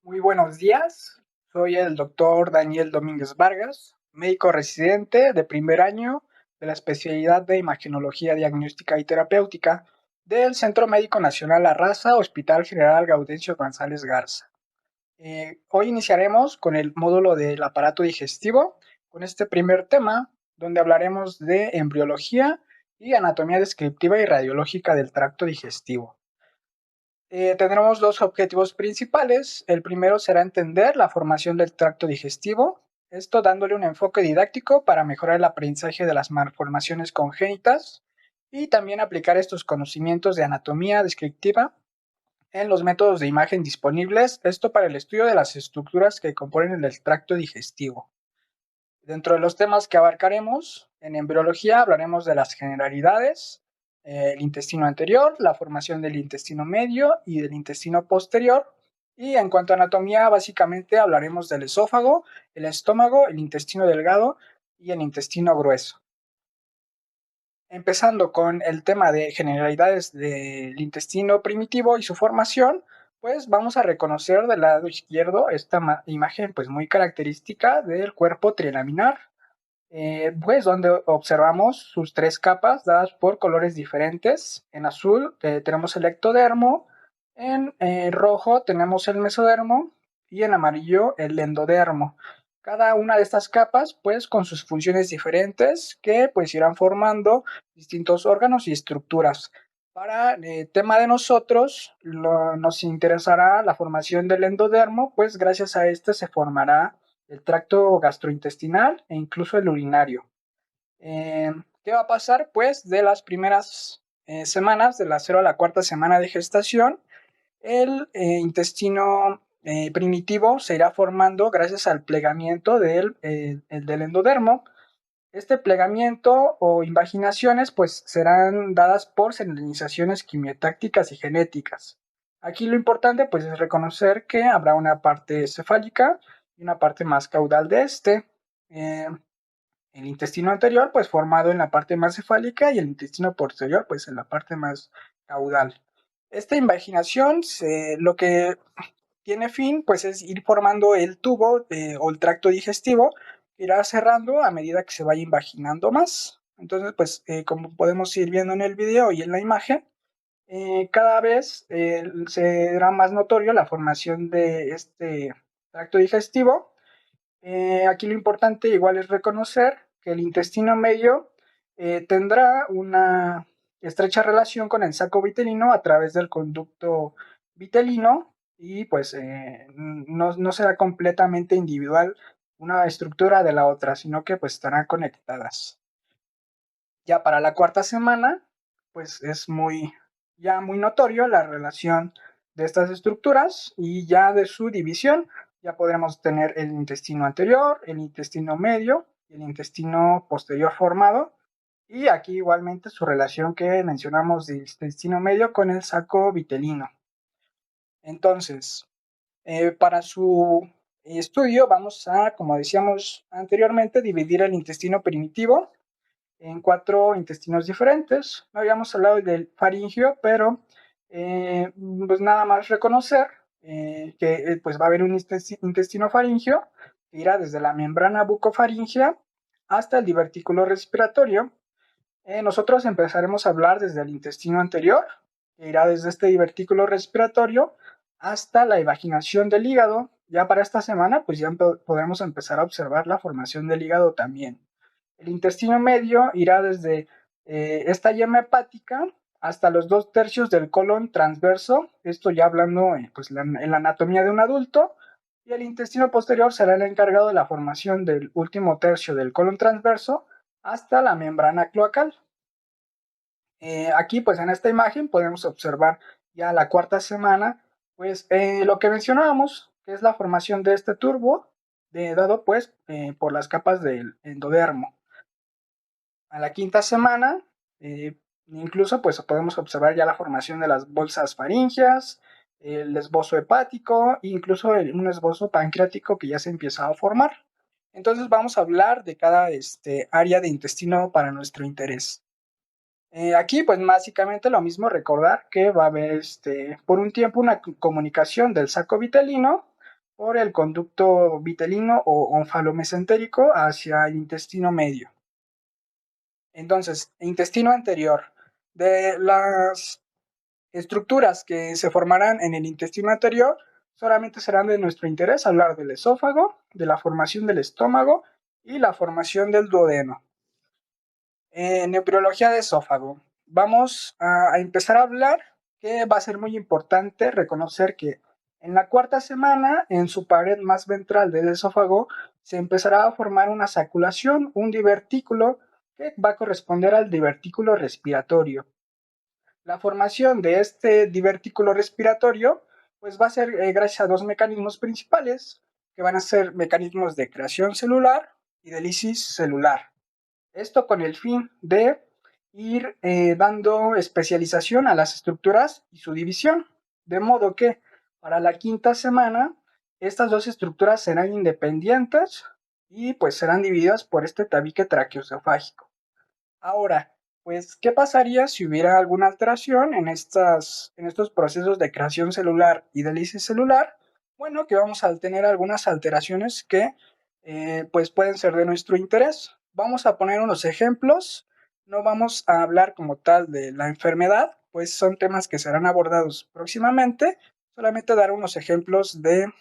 Muy buenos días, soy el doctor Daniel Domínguez Vargas, médico residente de primer año de la especialidad de Imagenología Diagnóstica y Terapéutica del Centro Médico Nacional La Raza, Hospital General Gaudencio González Garza. Hoy iniciaremos con el módulo del aparato digestivo, con este primer tema, donde hablaremos de embriología y anatomía descriptiva y radiológica del tracto digestivo. Tendremos dos objetivos principales. El primero será entender la formación del tracto digestivo, esto dándole un enfoque didáctico para mejorar el aprendizaje de las malformaciones congénitas y también aplicar estos conocimientos de anatomía descriptiva en los métodos de imagen disponibles, esto para el estudio de las estructuras que componen el tracto digestivo. Dentro de los temas que abarcaremos, en embriología hablaremos de las generalidades, el intestino anterior, la formación del intestino medio y del intestino posterior. Y en cuanto a anatomía, básicamente hablaremos del esófago, el estómago, el intestino delgado y el intestino grueso. Empezando con el tema de generalidades del intestino primitivo y su formación, pues vamos a reconocer del lado izquierdo esta imagen pues muy característica del cuerpo trilaminar, pues donde observamos sus tres capas dadas por colores diferentes. En azul tenemos el ectodermo, en rojo tenemos el mesodermo y en amarillo el endodermo. Cada una de estas capas pues con sus funciones diferentes que pues irán formando distintos órganos y estructuras. Para el tema de nosotros nos interesará la formación del endodermo, pues gracias a este se formará el tracto gastrointestinal e incluso el urinario. ¿Qué va a pasar? Pues de las primeras semanas, de la 0 a la cuarta semana de gestación, el intestino primitivo se irá formando gracias al plegamiento del endodermo. Este plegamiento o invaginaciones pues serán dadas por señalizaciones quimiotácticas y genéticas. Aquí lo importante pues es reconocer que habrá una parte cefálica y una parte más caudal de este. Eh, el intestino anterior pues formado en la parte más cefálica y el intestino posterior pues en la parte más caudal. Esta invaginación lo que tiene fin pues es ir formando el tubo o el tracto digestivo, irá cerrando a medida que se vaya invaginando más. Entonces pues como podemos ir viendo en el video y en la imagen, cada vez será más notorio la formación de este tracto digestivo. Aquí lo importante igual es reconocer que el intestino medio tendrá una estrecha relación con el saco vitelino a través del conducto vitelino y pues no será completamente individual una estructura de la otra, sino que pues estarán conectadas. Ya para la cuarta semana, pues es ya muy notorio la relación de estas estructuras y ya de su división, ya podremos tener el intestino anterior, el intestino medio y el intestino posterior formado. Y aquí igualmente su relación que mencionamos del intestino medio con el saco vitelino. Entonces, para su estudio vamos a, como decíamos anteriormente, dividir el intestino primitivo en cuatro intestinos diferentes. No habíamos hablado del faringio, pero pues nada más reconocer que pues va a haber un intestino faringio que irá desde la membrana bucofaringea hasta el divertículo respiratorio. Nosotros empezaremos a hablar desde el intestino anterior, que irá desde este divertículo respiratorio hasta la evaginación del hígado. Ya para esta semana, pues ya podremos empezar a observar la formación del hígado también. El intestino medio irá desde esta yema hepática hasta los 2/3 del colon transverso, esto ya hablando pues, en la anatomía de un adulto, y el intestino posterior será el encargado de la formación del último tercio del colon transverso hasta la membrana cloacal. Aquí pues en esta imagen podemos observar ya la cuarta semana, pues lo que mencionábamos, que es la formación de este turbo, dado pues por las capas del endodermo. A la quinta semana, incluso pues podemos observar ya la formación de las bolsas faringeas, el esbozo hepático e incluso un esbozo pancreático que ya se empieza a formar. Entonces vamos a hablar de cada área de intestino para nuestro interés. Aquí pues básicamente lo mismo, recordar que va a haber por un tiempo una comunicación del saco vitelino por el conducto vitelino o onfalomesentérico hacia el intestino medio. Entonces, intestino anterior. De las estructuras que se formarán en el intestino anterior, solamente serán de nuestro interés hablar del esófago, de la formación del estómago y la formación del duodeno. En embriología de esófago, vamos a empezar a hablar que va a ser muy importante reconocer que en la cuarta semana, en su pared más ventral del esófago, se empezará a formar una saculación, un divertículo, que va a corresponder al divertículo respiratorio. La formación de este divertículo respiratorio pues va a ser gracias a dos mecanismos principales, que van a ser mecanismos de creación celular y de lisis celular. Esto con el fin de ir dando especialización a las estructuras y su división, de modo que para la quinta semana estas dos estructuras serán independientes y pues serán divididas por este tabique traqueoesofágico. Ahora, pues, ¿qué pasaría si hubiera alguna alteración en estos procesos de creación celular y de lisis celular? Bueno, que vamos a tener algunas alteraciones que pues pueden ser de nuestro interés. Vamos a poner unos ejemplos. No vamos a hablar como tal de la enfermedad, pues son temas que serán abordados próximamente. Solamente dar unos ejemplos de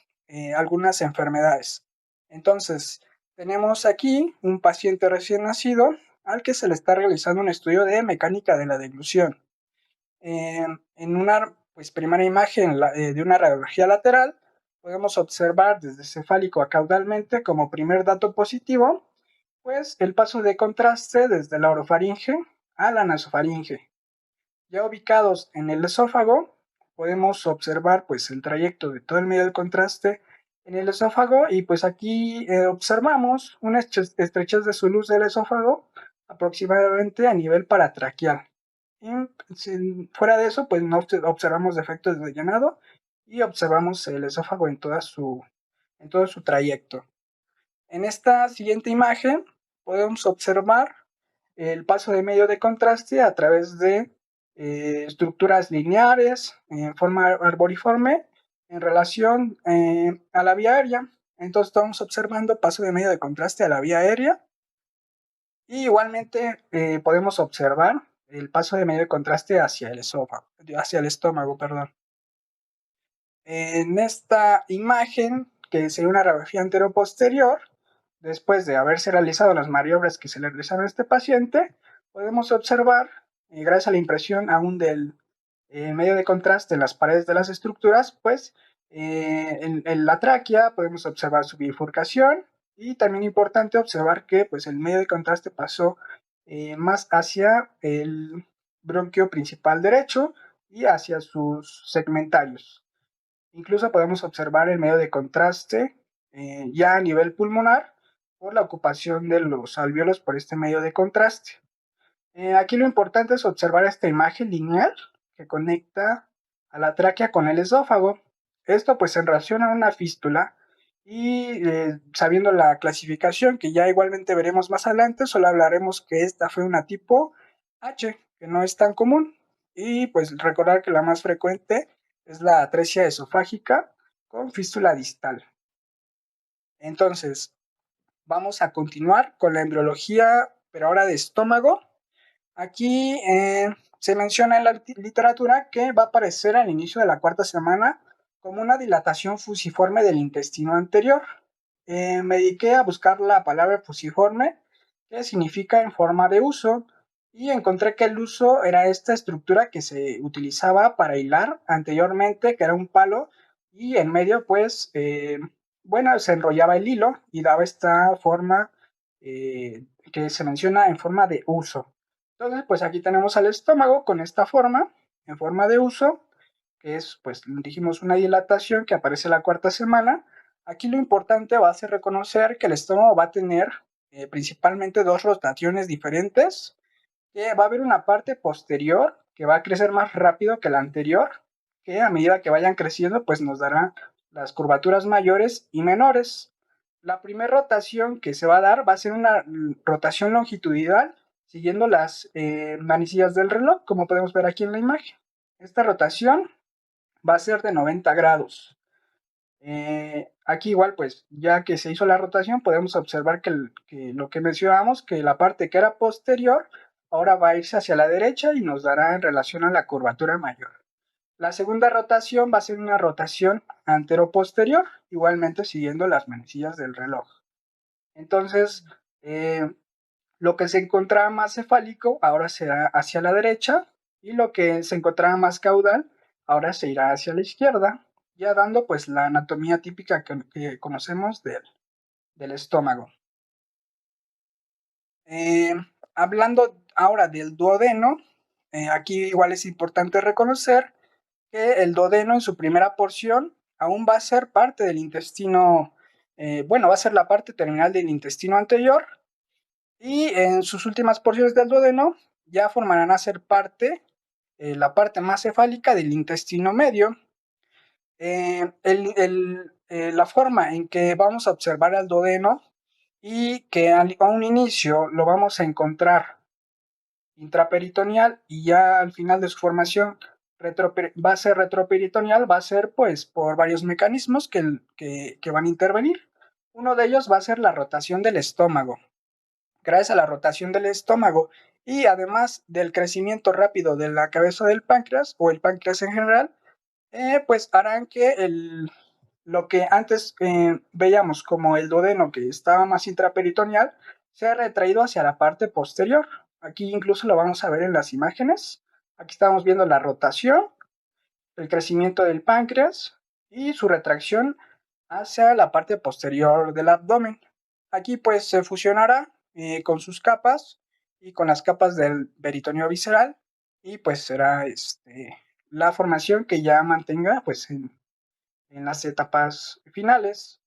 algunas enfermedades. Entonces, tenemos aquí un paciente recién nacido al que se le está realizando un estudio de mecánica de la deglución. En una pues, primera imagen de una radiología lateral, podemos observar desde cefálico a caudalmente como primer dato positivo, pues el paso de contraste desde la orofaringe a la nasofaringe. Ya ubicados en el esófago, podemos observar pues el trayecto de todo el medio de contraste en el esófago y pues aquí observamos una estrechez de su luz del esófago aproximadamente a nivel paratraqueal. Y fuera de eso, pues no observamos defectos de llenado y observamos el esófago en todo su trayecto. En esta siguiente imagen podemos observar el paso de medio de contraste a través de estructuras lineares en forma arboriforme en relación a la vía aérea. Entonces estamos observando paso de medio de contraste a la vía aérea y igualmente podemos observar el paso de medio de contraste hacia el esófago, hacia el estómago, perdón. En esta imagen, que sería una radiografía anteroposterior, después de haberse realizado las maniobras que se le realizaron a este paciente, podemos observar, gracias a la impresión aún del medio de contraste en las paredes de las estructuras, pues en la tráquea podemos observar su bifurcación y también importante observar que pues, el medio de contraste pasó más hacia el bronquio principal derecho y hacia sus segmentarios. Incluso podemos observar el medio de contraste ya a nivel pulmonar por la ocupación de los alvéolos por este medio de contraste. Aquí lo importante es observar esta imagen lineal que conecta a la tráquea con el esófago. Esto pues en relación a una fístula y sabiendo la clasificación que ya igualmente veremos más adelante, solo hablaremos que esta fue una tipo H, que no es tan común. Y pues recordar que la más frecuente es la atresia esofágica con fístula distal. Entonces, vamos a continuar con la embriología, pero ahora de estómago. Aquí se menciona en la literatura que va a aparecer al inicio de la cuarta semana como una dilatación fusiforme del intestino anterior. Me dediqué a buscar la palabra fusiforme, que significa en forma de uso, y encontré que el uso era esta estructura que se utilizaba para hilar anteriormente, que era un palo, y en medio, pues, bueno, se enrollaba el hilo y daba esta forma que se menciona en forma de uso. Entonces, pues aquí tenemos al estómago con esta forma, en forma de uso, que es, pues, dijimos una dilatación que aparece la cuarta semana. Aquí lo importante va a ser reconocer que el estómago va a tener principalmente dos rotaciones diferentes, que va a haber una parte posterior que va a crecer más rápido que la anterior, que a medida que vayan creciendo, pues nos dará las curvaturas mayores y menores. La primera rotación que se va a dar va a ser una rotación longitudinal siguiendo las manecillas del reloj, como podemos ver aquí en la imagen. Esta rotación va a ser de 90 grados. Aquí igual, pues ya que se hizo la rotación, podemos observar que lo que mencionamos, que la parte que era posterior, ahora va a irse hacia la derecha y nos dará en relación a la curvatura mayor. La segunda rotación va a ser una rotación antero-posterior, igualmente siguiendo las manecillas del reloj. Entonces, lo que se encontraba más cefálico ahora será hacia la derecha y lo que se encontraba más caudal ahora se irá hacia la izquierda, ya dando pues la anatomía típica que conocemos del estómago. Eh, Hablando ahora del duodeno, aquí igual es importante reconocer que el duodeno en su primera porción aún va a ser parte del intestino, bueno, va a ser la parte terminal del intestino anterior y en sus últimas porciones del duodeno ya formarán a ser parte, la parte más cefálica del intestino medio. La forma en que vamos a observar el duodeno y que a un inicio lo vamos a encontrar intraperitoneal y ya al final de su formación va a ser retroperitoneal, va a ser pues por varios mecanismos que van a intervenir. Uno de ellos va a ser la rotación del estómago. Gracias a la rotación del estómago y además del crecimiento rápido de la cabeza del páncreas o el páncreas en general, pues harán que lo que antes veíamos como el duodeno que estaba más intraperitoneal sea retraído hacia la parte posterior. Aquí incluso lo vamos a ver en las imágenes. Aquí estamos viendo la rotación, el crecimiento del páncreas y su retracción hacia la parte posterior del abdomen. Aquí pues se fusionará con sus capas y con las capas del peritoneo visceral y pues será la formación que ya mantenga pues en las etapas finales.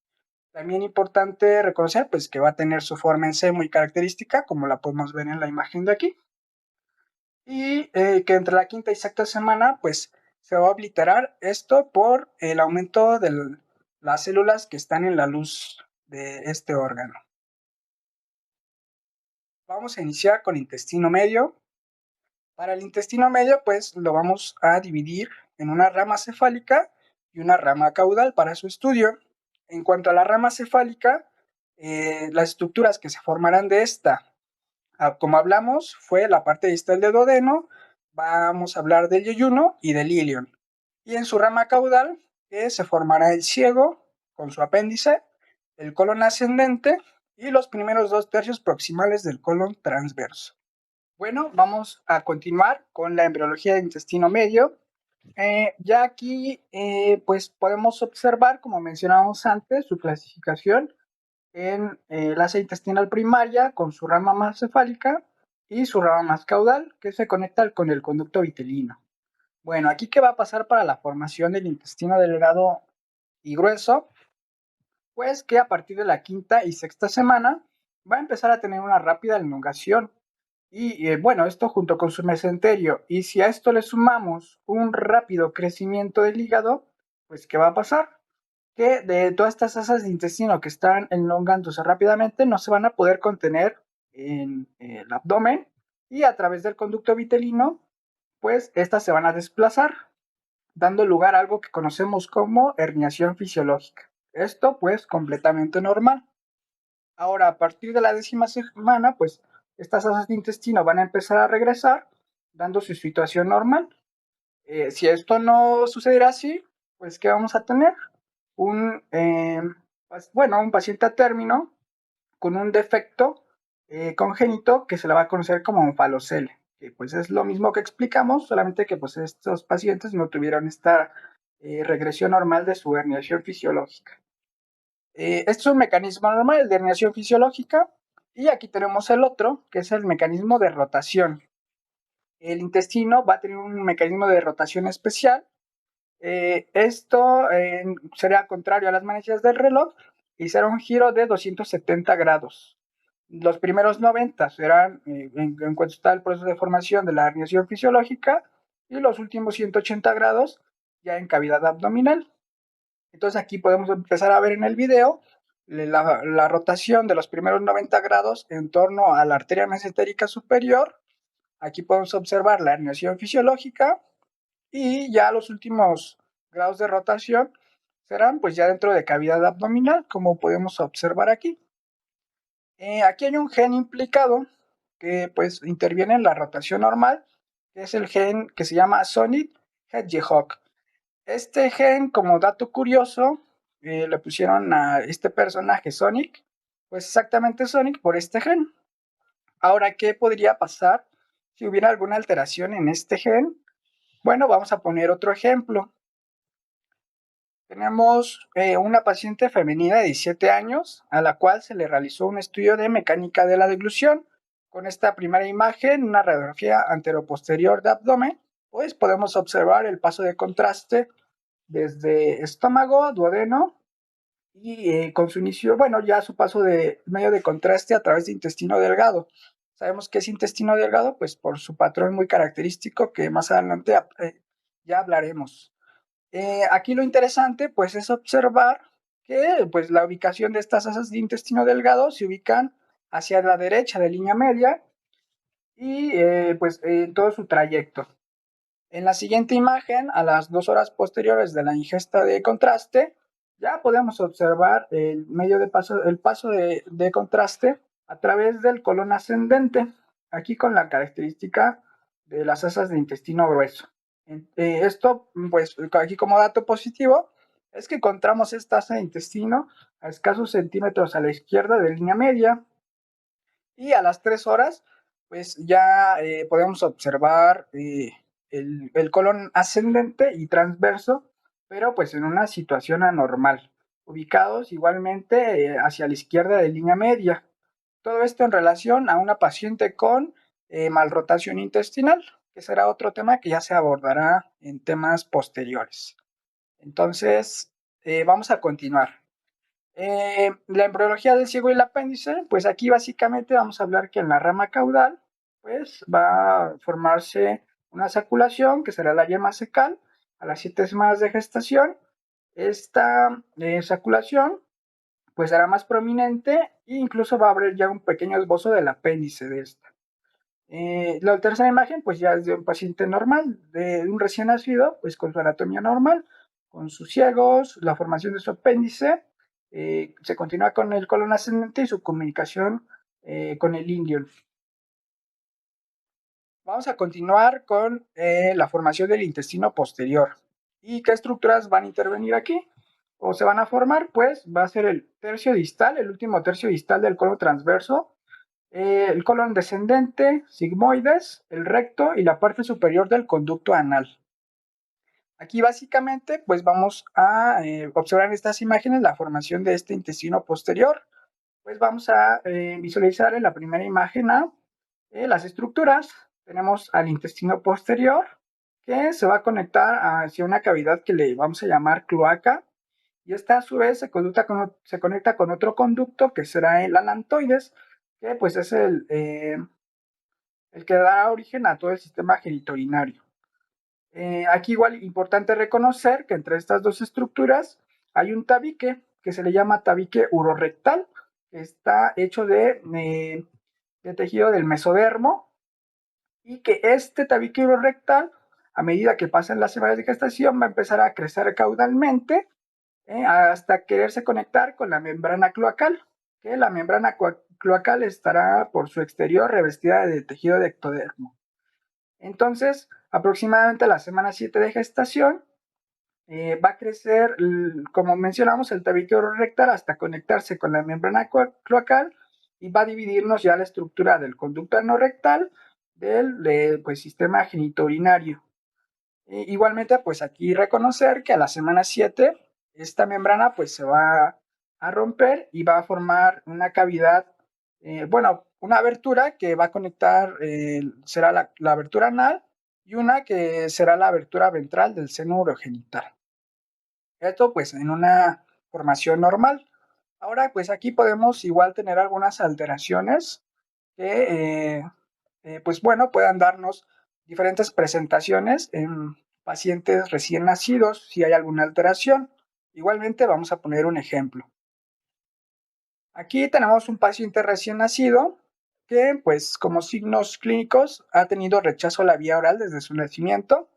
También importante reconocer pues que va a tener su forma en C muy característica, como la podemos ver en la imagen de aquí, y que entre la quinta y sexta semana pues se va a obliterar esto por el aumento de las células que están en la luz de este órgano. Vamos a iniciar con intestino medio. Para el intestino medio pues lo vamos a dividir en una rama cefálica y una rama caudal para su estudio. En cuanto a la rama cefálica, las estructuras que se formarán de esta, como hablamos, fue la parte distal del duodeno, vamos a hablar del yeyuno y del ilion. Y en su rama caudal, se formará el ciego con su apéndice, el colon ascendente y los primeros 2/3 proximales del colon transverso. Bueno, vamos a continuar con la embriología del intestino medio. Ya aquí, pues podemos observar, como mencionábamos antes, su clasificación en la asa intestinal primaria con su rama más cefálica y su rama más caudal que se conecta con el conducto vitelino. Bueno, aquí qué va a pasar para la formación del intestino delgado y grueso, pues que a partir de la quinta y sexta semana va a empezar a tener una rápida elongación y bueno, esto junto con su mesenterio, y si a esto le sumamos un rápido crecimiento del hígado, pues ¿qué va a pasar? Que de todas estas asas de intestino que están elongándose rápidamente no se van a poder contener en el abdomen y a través del conducto vitelino, pues estas se van a desplazar, dando lugar a algo que conocemos como herniación fisiológica. Esto pues completamente normal. Ahora, a partir de la 10ª semana, pues estas asas de intestino van a empezar a regresar, dando su situación normal. Si esto no sucederá así, pues ¿qué vamos a tener? Un paciente a término con un defecto congénito que se le va a conocer como onfalocele, que pues es lo mismo que explicamos, solamente que pues estos pacientes no tuvieron esta regresión normal de su herniación fisiológica. Este es un mecanismo normal de herniación fisiológica y aquí tenemos el otro, que es el mecanismo de rotación. El intestino va a tener un mecanismo de rotación especial. Esto será contrario a las manecillas del reloj y será un giro de 270 grados. Los primeros 90 serán en cuanto está el proceso de formación de la herniación fisiológica y los últimos 180 grados ya en cavidad abdominal. Entonces aquí podemos empezar a ver en el video la rotación de los primeros 90 grados en torno a la arteria mesentérica superior. Aquí podemos observar la herniación fisiológica y ya los últimos grados de rotación serán pues ya dentro de cavidad abdominal, como podemos observar aquí. Aquí hay un gen implicado que pues interviene en la rotación normal, que es el gen que se llama Sonic Hedgehog. Este gen, como dato curioso, le pusieron a este personaje Sonic, pues exactamente Sonic por este gen. Ahora, ¿qué podría pasar si hubiera alguna alteración en este gen? Bueno, vamos a poner otro ejemplo. Tenemos una paciente femenina de 17 años a la cual se le realizó un estudio de mecánica de la deglución. Con esta primera imagen, una radiografía anteroposterior de abdomen, pues podemos observar el paso de contraste desde estómago, duodeno y con su inicio, bueno, ya su paso de medio de contraste a través de intestino delgado. Sabemos que es intestino delgado, pues por su patrón muy característico que más adelante ya hablaremos. Aquí lo interesante pues es observar que pues la ubicación de estas asas de intestino delgado se ubican hacia la derecha de línea media y pues en todo su trayecto. En la siguiente imagen, a las 2 horas posteriores de la ingesta de contraste, ya podemos observar el medio de paso, el paso de contraste a través del colon ascendente, aquí con la característica de las asas de intestino grueso. Esto, pues aquí como dato positivo, es que encontramos esta asa de intestino a escasos centímetros a la izquierda de línea media, y a las 3 horas, pues ya podemos observar el colon ascendente y transverso, pero pues en una situación anormal, ubicados igualmente hacia la izquierda de línea media. Todo esto en relación a una paciente con malrotación intestinal, que será otro tema que ya se abordará en temas posteriores. Entonces, vamos a continuar. La embriología del ciego y el apéndice, pues aquí básicamente vamos a hablar que en la rama caudal, pues va a formarse una saculación, que será la yema cecal, a las 7 semanas de gestación. Esta saculación, pues será más prominente e incluso va a haber ya un pequeño esbozo del apéndice de esta. La tercera imagen, pues ya es de un paciente normal, de un recién nacido, pues con su anatomía normal, con sus ciegos, la formación de su apéndice, se continúa con el colon ascendente y su comunicación con el ilion. Vamos a continuar con la formación del intestino posterior. ¿Y qué estructuras van a intervenir aquí? O se van a formar, pues va a ser el tercio distal, el último tercio distal del colon transverso, el colon descendente, sigmoides, el recto y la parte superior del conducto anal. Aquí básicamente pues vamos a observar en estas imágenes la formación de este intestino posterior. Pues vamos a visualizar en la primera imagen a las estructuras. Tenemos al intestino posterior que se va a conectar hacia una cavidad que le vamos a llamar cloaca, y esta a su vez se conecta con otro conducto que será el alantoides, que pues es el que da origen a todo el sistema genitourinario. Aquí igual importante reconocer que entre estas dos estructuras hay un tabique que se le llama tabique urorectal, que está hecho de tejido del mesodermo, y que este tabique urorectal, a medida que pasan las semanas de gestación, va a empezar a crecer caudalmente hasta quererse conectar con la membrana cloacal, que la membrana cloacal estará por su exterior revestida de tejido de ectodermo. Entonces, aproximadamente a la semana 7 de gestación, va a crecer, como mencionamos, el tabique urorectal hasta conectarse con la membrana cloacal, y va a dividirnos ya la estructura del conducto anorrectal del pues, sistema genitourinario. Igualmente, pues aquí reconocer que a la semana 7 esta membrana pues se va a romper y va a formar una cavidad, bueno, una abertura que va a conectar, será la abertura anal, y una que será la abertura ventral del seno urogenital. Esto pues en una formación normal. Ahora pues aquí podemos igual tener algunas alteraciones que pues bueno, puedan darnos diferentes presentaciones en pacientes recién nacidos si hay alguna alteración. Igualmente vamos a poner un ejemplo. Aquí tenemos un paciente recién nacido que pues como signos clínicos ha tenido rechazo a la vía oral desde su nacimiento.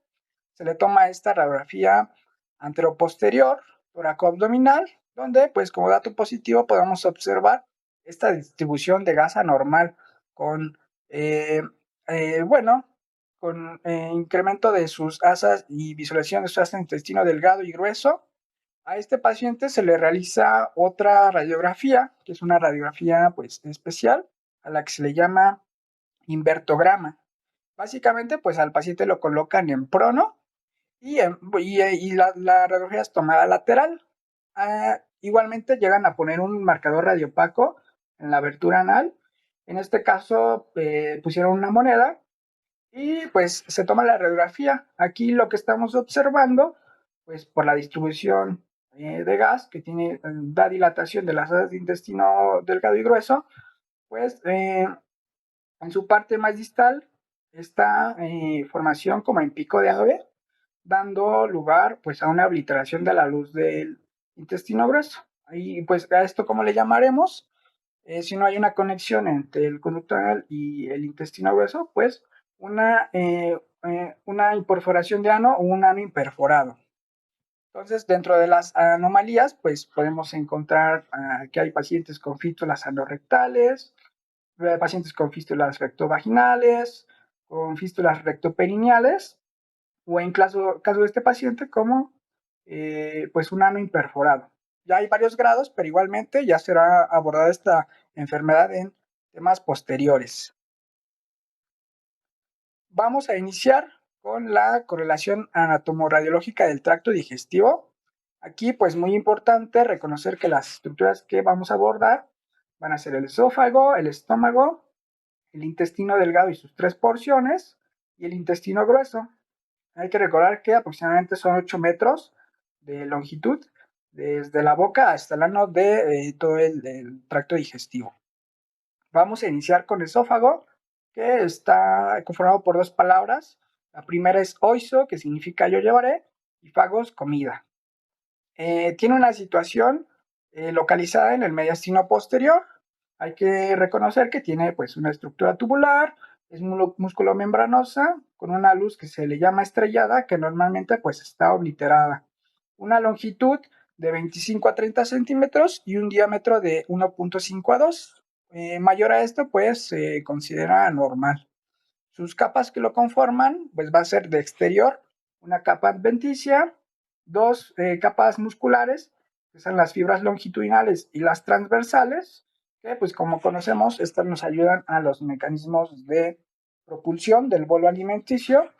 Se le toma esta radiografía anteroposterior toracoabdominal, donde, pues como dato positivo, podemos observar esta distribución de gas anormal con, eh, bueno, con incremento de sus asas y visualización de su asa intestino delgado y grueso. A este paciente se le realiza otra radiografía, que es una radiografía pues especial, a la que se le llama invertograma. Básicamente, pues al paciente lo colocan en prono y la radiografía es tomada lateral. Igualmente llegan a poner un marcador radiopaco en la abertura anal. En este caso pusieron una moneda y pues se toma la radiografía. Aquí lo que estamos observando, pues por la distribución de gas que tiene, da dilatación de las asas de intestino delgado y grueso, pues en su parte más distal esta formación como en pico de ave, dando lugar pues a una obliteración de la luz del intestino grueso. Y pues a esto, ¿cómo le llamaremos? Si no hay una conexión entre el conducto anal y el intestino grueso, pues una imperforación de ano o un ano imperforado. Entonces, dentro de las anomalías, pues podemos encontrar que hay pacientes con fístulas anorrectales, pacientes con fístulas rectovaginales, con fístulas rectoperineales, o en caso de este paciente como pues un ano imperforado. Ya hay varios grados, pero igualmente ya será abordada esta enfermedad en temas posteriores. Vamos a iniciar con la correlación anatomoradiológica del tracto digestivo. Aquí, pues muy importante reconocer que las estructuras que vamos a abordar van a ser el esófago, el estómago, el intestino delgado y sus tres porciones, y el intestino grueso. Hay que recordar que aproximadamente son 8 metros de longitud, desde la boca hasta el ano de todo el tracto digestivo. Vamos a iniciar con esófago, que está conformado por dos palabras. La primera es oiso, que significa yo llevaré, y fagos, comida. Tiene una situación localizada en el mediastino posterior. Hay que reconocer que tiene pues una estructura tubular, es músculo membranosa con una luz que se le llama estrellada, que normalmente pues está obliterada. Una longitud de 25 a 30 centímetros y un diámetro de 1.5 a 2. Mayor a esto pues se considera normal. Sus capas que lo conforman, pues va a ser de exterior, una capa adventicia, dos capas musculares, que son las fibras longitudinales y las transversales, que pues como conocemos, estas nos ayudan a los mecanismos de propulsión del bolo alimenticio,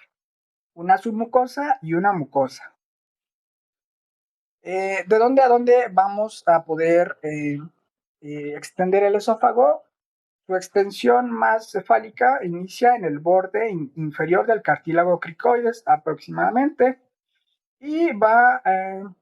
una submucosa y una mucosa. ¿De dónde a dónde vamos a poder extender el esófago? Su extensión más cefálica inicia en el borde inferior del cartílago cricoides aproximadamente y va a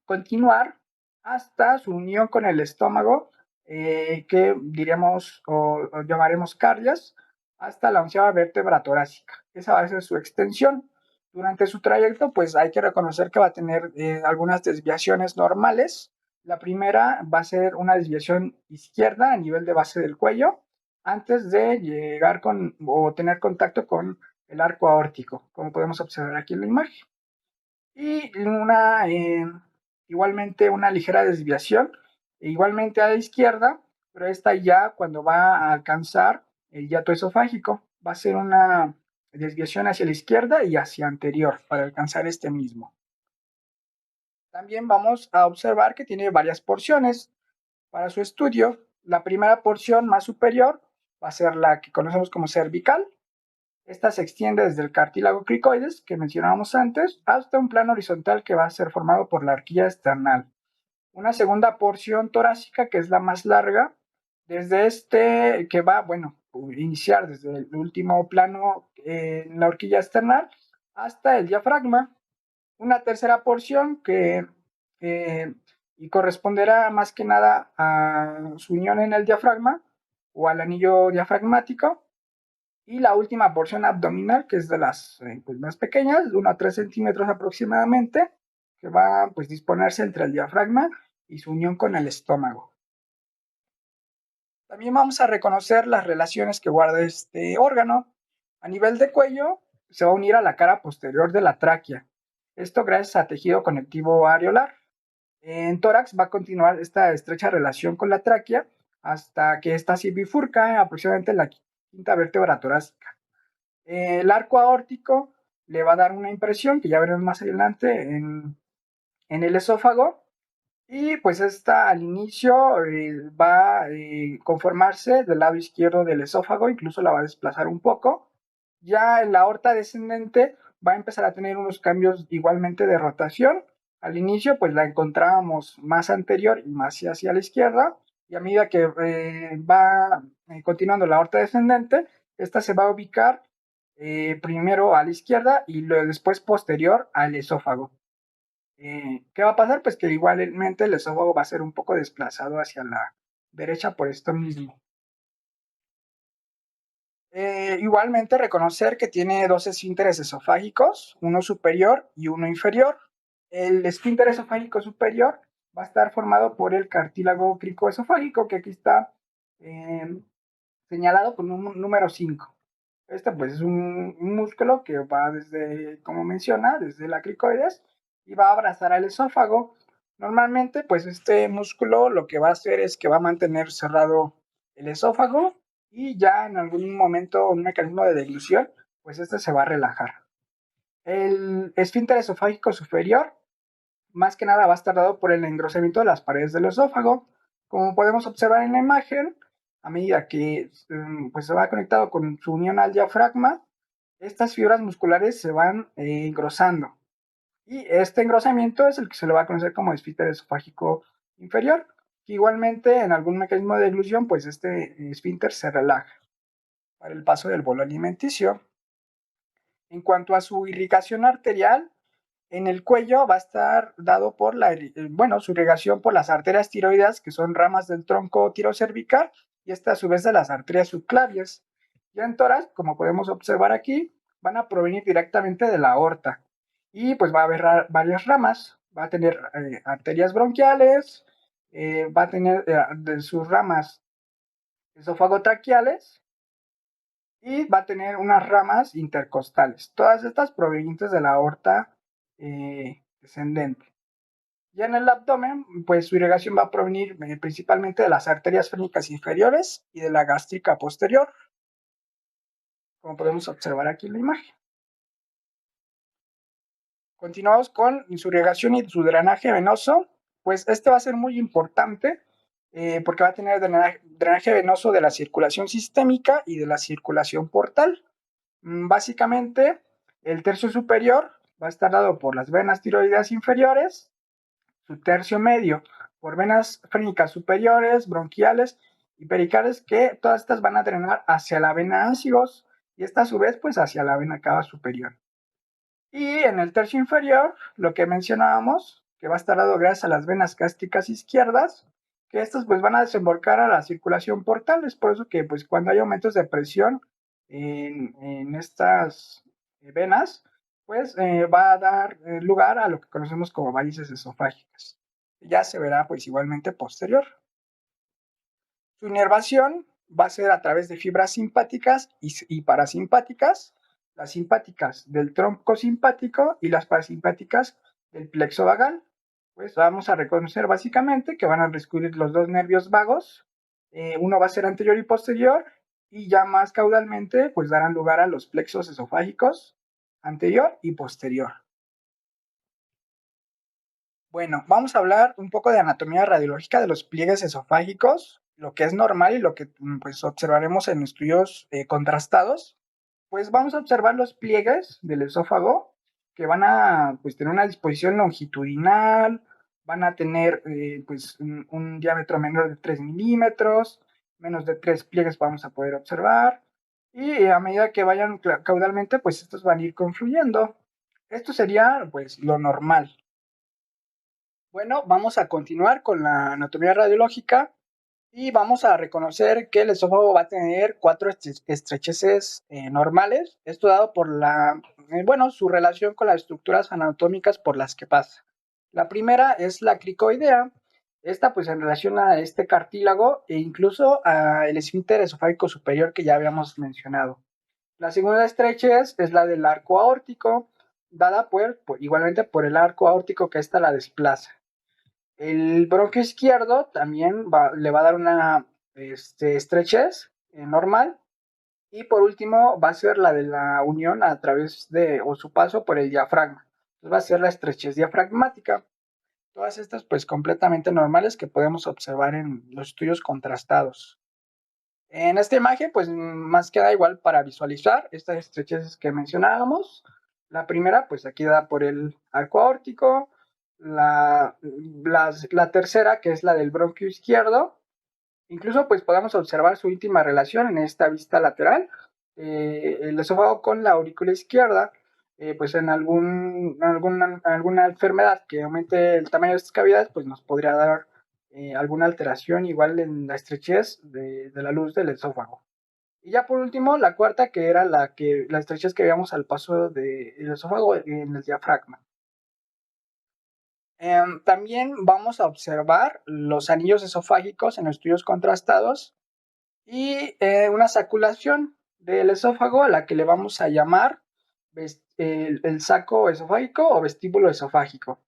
continuar hasta su unión con el estómago, que diríamos o llamaremos cardias, hasta la onceava vértebra torácica. Esa va a ser su extensión. Durante su trayecto, pues hay que reconocer que va a tener algunas desviaciones normales. La primera va a ser una desviación izquierda a nivel de base del cuello, antes de llegar con o tener contacto con el arco aórtico, como podemos observar aquí en la imagen. Y igualmente una ligera desviación, igualmente a la izquierda, pero esta ya cuando va a alcanzar el hiato esofágico, va a ser una desviación hacia la izquierda y hacia anterior para alcanzar este mismo. También vamos a observar que tiene varias porciones para su estudio. La primera porción más superior va a ser la que conocemos como cervical. Esta se extiende desde el cartílago cricoides, que mencionábamos antes, hasta un plano horizontal que va a ser formado por la horquilla esternal. Una segunda porción torácica, que es la más larga, desde este que va, bueno, iniciar desde el último plano en la horquilla esternal hasta el diafragma. Una tercera porción que y corresponderá más que nada a su unión en el diafragma o al anillo diafragmático, y la última porción abdominal, que es de las pues más pequeñas, de 1 a 3 centímetros aproximadamente, que va a pues, disponerse entre el diafragma y su unión con el estómago. También vamos a reconocer las relaciones que guarda este órgano. A nivel de cuello, se va a unir a la cara posterior de la tráquea. Esto gracias a tejido conectivo areolar. En tórax va a continuar esta estrecha relación con la tráquea hasta que esta se bifurca aproximadamente en la quinta vértebra torácica. El arco aórtico le va a dar una impresión que ya veremos más adelante en el esófago, y pues esta al inicio va a conformarse del lado izquierdo del esófago, incluso la va a desplazar un poco. Ya en la aorta descendente va a empezar a tener unos cambios igualmente de rotación. Al inicio pues la encontrábamos más anterior y más hacia la izquierda, y a medida que va continuando la aorta descendente, esta se va a ubicar primero a la izquierda y luego después posterior al esófago. ¿Qué va a pasar? Pues que igualmente el esófago va a ser un poco desplazado hacia la derecha por esto mismo. Igualmente reconocer que tiene dos esfínteres esofágicos, uno superior y uno inferior. El esfínter esofágico superior va a estar formado por el cartílago cricoesofágico, que aquí está eh, señalado con un número 5. Este pues es un músculo que va desde, como menciona, desde la cricoides y va a abrazar al esófago. Normalmente pues este músculo lo que va a hacer es que va a mantener cerrado el esófago, y ya en algún momento un mecanismo de deglución pues este se va a relajar. El esfínter esofágico superior más que nada va a estar dado por el engrosamiento de las paredes del esófago. Como podemos observar en la imagen, a medida que pues se va conectado con su unión al diafragma, estas fibras musculares se van engrosando. Y este engrosamiento es el que se le va a conocer como esfínter esofágico inferior, que igualmente en algún mecanismo de deglución, pues este esfínter se relaja para el paso del bolo alimenticio. En cuanto a su irrigación arterial, en el cuello va a estar dado por su irrigación por las arterias tiroideas, que son ramas del tronco tirocervical, y esta a su vez de las arterias subclavias. Ya en tórax, como podemos observar aquí, van a provenir directamente de la aorta. Y pues va a haber varias ramas. Va a tener arterias bronquiales, va a tener de sus ramas esófago-traqueales, y va a tener unas ramas intercostales, todas estas provenientes de la aorta descendente. Ya en el abdomen, pues su irrigación va a provenir principalmente de las arterias frénicas inferiores y de la gástrica posterior, como podemos observar aquí en la imagen. Continuamos con su irrigación y su drenaje venoso. Pues este va a ser muy importante porque va a tener drenaje venoso de la circulación sistémica y de la circulación portal. Básicamente, el tercio superior va a estar dado por las venas tiroideas inferiores, su tercio medio por venas frénicas superiores, bronquiales y pericales, que todas estas van a drenar hacia la vena ansigos, y esta a su vez pues hacia la vena cava superior. Y en el tercio inferior, lo que mencionábamos, que va a estar dado gracias a las venas gástricas izquierdas, que estas pues van a desembocar a la circulación portal. Es por eso que pues cuando hay aumentos de presión en estas venas, pues va a dar lugar a lo que conocemos como varices esofágicas. Ya se verá pues igualmente posterior. Su inervación va a ser a través de fibras simpáticas y parasimpáticas, las simpáticas del tronco simpático y las parasimpáticas del plexo vagal. Pues vamos a reconocer básicamente que van a descubrir los dos nervios vagos, uno va a ser anterior y posterior, y ya más caudalmente pues darán lugar a los plexos esofágicos anterior y posterior. Bueno, vamos a hablar un poco de anatomía radiológica de los pliegues esofágicos, lo que es normal y lo que pues observaremos en estudios contrastados. Pues vamos a observar los pliegues del esófago, que van a pues tener una disposición longitudinal, van a tener pues un diámetro menor de 3 milímetros, menos de 3 pliegues vamos a poder observar, y a medida que vayan caudalmente pues estos van a ir confluyendo. Esto sería pues lo normal. Bueno, vamos a continuar con la anatomía radiológica y vamos a reconocer que el esófago va a tener cuatro estrecheces normales, esto dado por su relación con las estructuras anatómicas por las que pasa. La primera es la cricoidea, esta pues en relación a este cartílago e incluso al esfínter esofágico superior que ya habíamos mencionado. La segunda estrechez es la del arco aórtico, dada igualmente por el arco aórtico que esta la desplaza. El bronquio izquierdo también le va a dar una estrechez normal. Y por último va a ser la de la unión a través de o su paso por el diafragma. Entonces va a ser la estrechez diafragmática. Todas estas pues completamente normales que podemos observar en los estudios contrastados. En esta imagen pues más queda igual para visualizar estas estrecheces que mencionábamos. La primera pues aquí da por el arco aórtico. La tercera que es la del bronquio izquierdo. Incluso pues podemos observar su íntima relación en esta vista lateral, el esófago con la aurícula izquierda, pues en alguna enfermedad que aumente el tamaño de estas cavidades, pues nos podría dar alguna alteración igual en la estrechez de la luz del esófago. Y ya por último, la cuarta que era la estrechez que veíamos al paso del esófago en el diafragma. También vamos a observar los anillos esofágicos en estudios contrastados y una saculación del esófago a la que le vamos a llamar el saco esofágico o vestíbulo esofágico,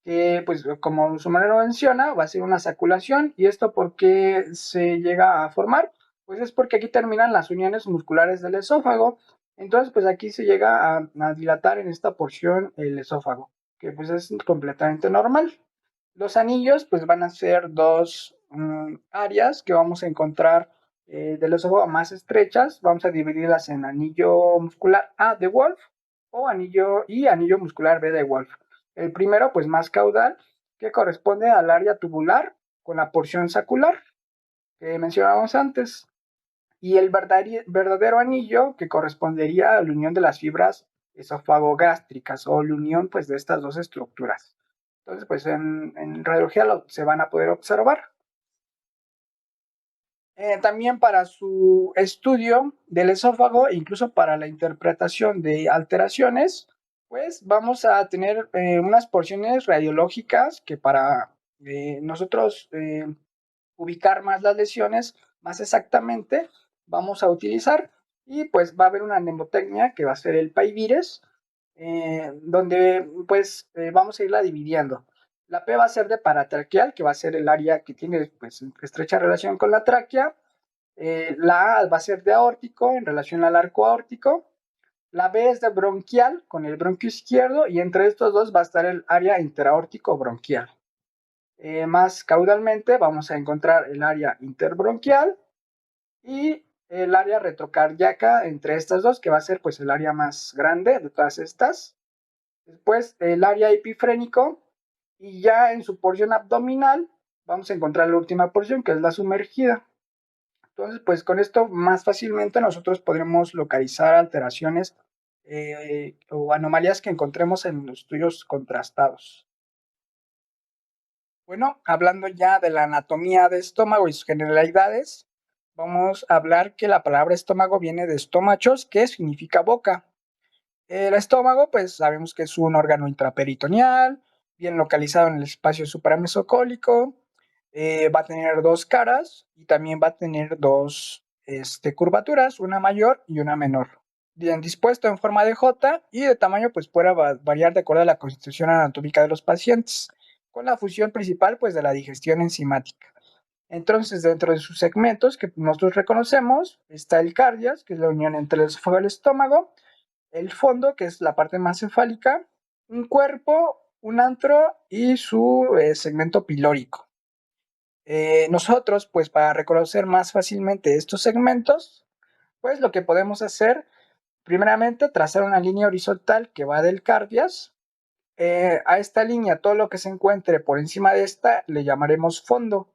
que pues como su nombre lo menciona va a ser una saculación. ¿Y esto por qué se llega a formar? Pues es porque aquí terminan las uniones musculares del esófago, entonces pues aquí se llega a dilatar en esta porción el esófago, que pues es completamente normal. Los anillos pues van a ser dos áreas que vamos a encontrar del esófago más estrechas. Vamos a dividirlas en anillo muscular A de Wolf o anillo muscular B de Wolf. El primero pues más caudal, que corresponde al área tubular con la porción sacular que mencionábamos antes. Y el verdadero anillo que correspondería a la unión de las fibras esofagogástricas o la unión pues de estas dos estructuras. Entonces, pues en radiología se van a poder observar. También para su estudio del esófago, incluso para la interpretación de alteraciones, pues vamos a tener unas porciones radiológicas que para nosotros ubicar más las lesiones más exactamente vamos a utilizar, y pues va a haber una mnemotecnia que va a ser el PAI-VIRES, donde pues vamos a irla dividiendo. La P va a ser de paratraqueal, que va a ser el área que tiene pues estrecha relación con la tráquea. La A va a ser de aórtico en relación al arco aórtico. La B es de bronquial con el bronquio izquierdo, y entre estos dos va a estar el área interaórtico bronquial. Más caudalmente vamos a encontrar el área interbronquial y el área retrocardíaca entre estas dos, que va a ser pues el área más grande de todas estas. Después el área epifrénico, y ya en su porción abdominal vamos a encontrar la última porción, que es la sumergida. Entonces, pues con esto más fácilmente nosotros podremos localizar alteraciones o anomalías que encontremos en los estudios contrastados. Bueno, hablando ya de la anatomía de estómago y sus generalidades, vamos a hablar que la palabra estómago viene de estomachos, que significa boca. El estómago, pues sabemos que es un órgano intraperitoneal, bien localizado en el espacio supramesocólico. Va a tener dos caras y también va a tener dos curvaturas, una mayor y una menor. Bien dispuesto en forma de J, y de tamaño pues puede variar de acuerdo a la constitución anatómica de los pacientes, con la función principal pues de la digestión enzimática. Entonces, dentro de sus segmentos que nosotros reconocemos, está el cardias, que es la unión entre el esófago y el estómago, el fondo, que es la parte más cefálica, un cuerpo, un antro y su segmento pilórico. Nosotros, pues para reconocer más fácilmente estos segmentos, pues lo que podemos hacer, primeramente, trazar una línea horizontal que va del cardias. A esta línea, todo lo que se encuentre por encima de esta, le llamaremos fondo.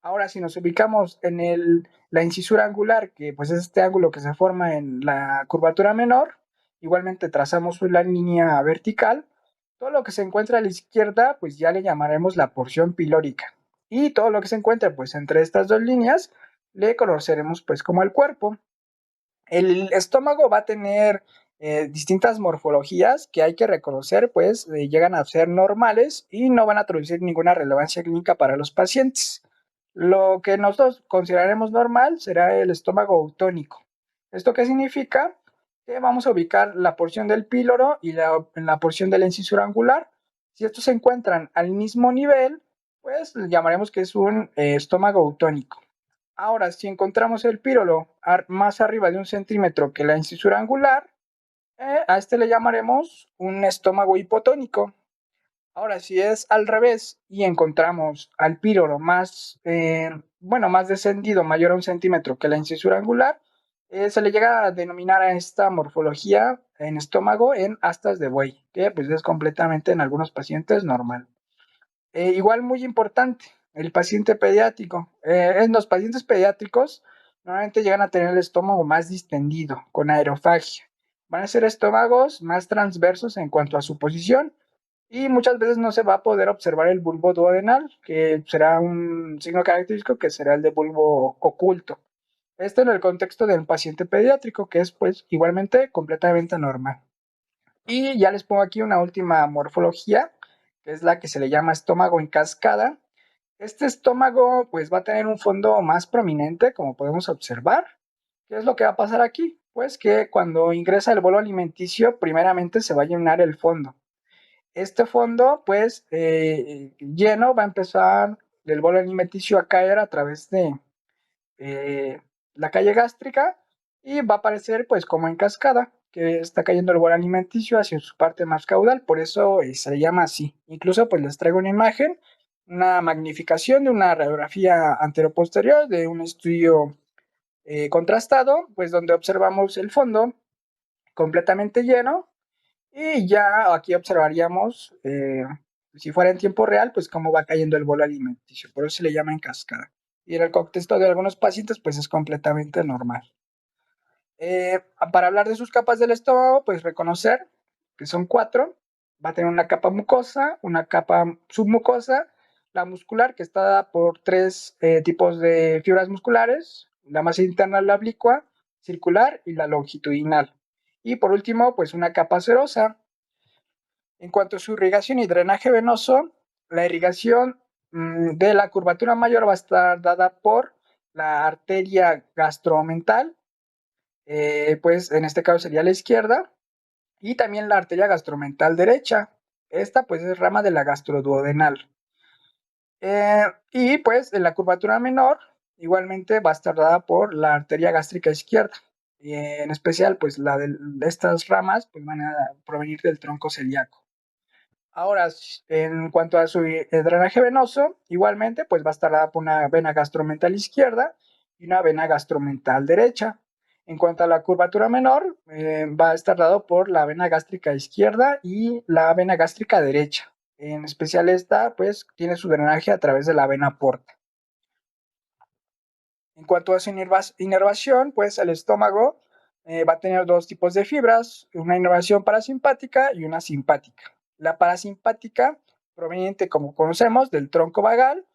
Ahora, si nos ubicamos en la incisura angular, que pues es este ángulo que se forma en la curvatura menor, igualmente trazamos una línea vertical. Todo lo que se encuentra a la izquierda, pues ya le llamaremos la porción pilórica. Y todo lo que se encuentra pues entre estas dos líneas, le conoceremos pues como el cuerpo. El estómago va a tener distintas morfologías que hay que reconocer, pues llegan a ser normales y no van a producir ninguna relevancia clínica para los pacientes. Lo que nosotros consideraremos normal será el estómago autónico. ¿Esto qué significa? Que vamos a ubicar la porción del píloro y la porción de la incisura angular. Si estos se encuentran al mismo nivel, pues llamaremos que es un estómago eutónico. Ahora, si encontramos el pírolo más arriba de 1 centímetro que la incisura angular, a este le llamaremos un estómago hipotónico. Ahora, si es al revés y encontramos al pírolo más, más descendido, mayor a 1 centímetro que la incisura angular, se le llega a denominar a esta morfología en estómago en astas de buey, que pues es completamente en algunos pacientes normal. Igual muy importante, el paciente pediátrico. En los pacientes pediátricos normalmente llegan a tener el estómago más distendido, con aerofagia. Van a ser estómagos más transversos en cuanto a su posición y muchas veces no se va a poder observar el bulbo duodenal, que será un signo característico que será el de bulbo oculto. Esto en el contexto del paciente pediátrico, que es pues igualmente completamente normal. Y ya les pongo aquí una última morfología, que es la que se le llama estómago en cascada. Este estómago pues va a tener un fondo más prominente, como podemos observar. ¿Qué es lo que va a pasar aquí? Pues que cuando ingresa el bolo alimenticio, primeramente se va a llenar el fondo. Este fondo, pues, lleno, va a empezar el bolo alimenticio a caer a través de eh, la calle gástrica y va a aparecer, pues, como en cascada, que está cayendo el bolo alimenticio hacia su parte más caudal, por eso se le llama así. Incluso, pues, les traigo una imagen, una magnificación de una radiografía anteroposterior de un estudio contrastado, pues, donde observamos el fondo completamente lleno y ya aquí observaríamos, si fuera en tiempo real, pues cómo va cayendo el bolo alimenticio. Por eso se le llama en cascada. Y en el contexto de algunos pacientes, pues es completamente normal. Para hablar de sus capas del estómago, pues reconocer que son 4. Va a tener una capa mucosa, una capa submucosa, la muscular, que está dada por 3 tipos de fibras musculares, la más interna, la oblicua, circular y la longitudinal. Y por último, pues una capa serosa. En cuanto a su irrigación y drenaje venoso, la irrigación de la curvatura mayor va a estar dada por la arteria gastromental, pues en este caso sería la izquierda, y también la arteria gastromental derecha. Esta pues es rama de la gastroduodenal. Y pues en la curvatura menor igualmente va a estar dada por la arteria gástrica izquierda. Y en especial pues de estas ramas pues van a provenir del tronco celíaco. Ahora, en cuanto a su drenaje venoso, igualmente, pues va a estar dada por una vena gastromental izquierda y una vena gastromental derecha. En cuanto a la curvatura menor, va a estar dado por la vena gástrica izquierda y la vena gástrica derecha. En especial esta, pues, tiene su drenaje a través de la vena porta. En cuanto a su inervación, pues el estómago va a tener 2 tipos de fibras, una inervación parasimpática y una simpática. La parasimpática, proveniente, como conocemos, del tronco vagal,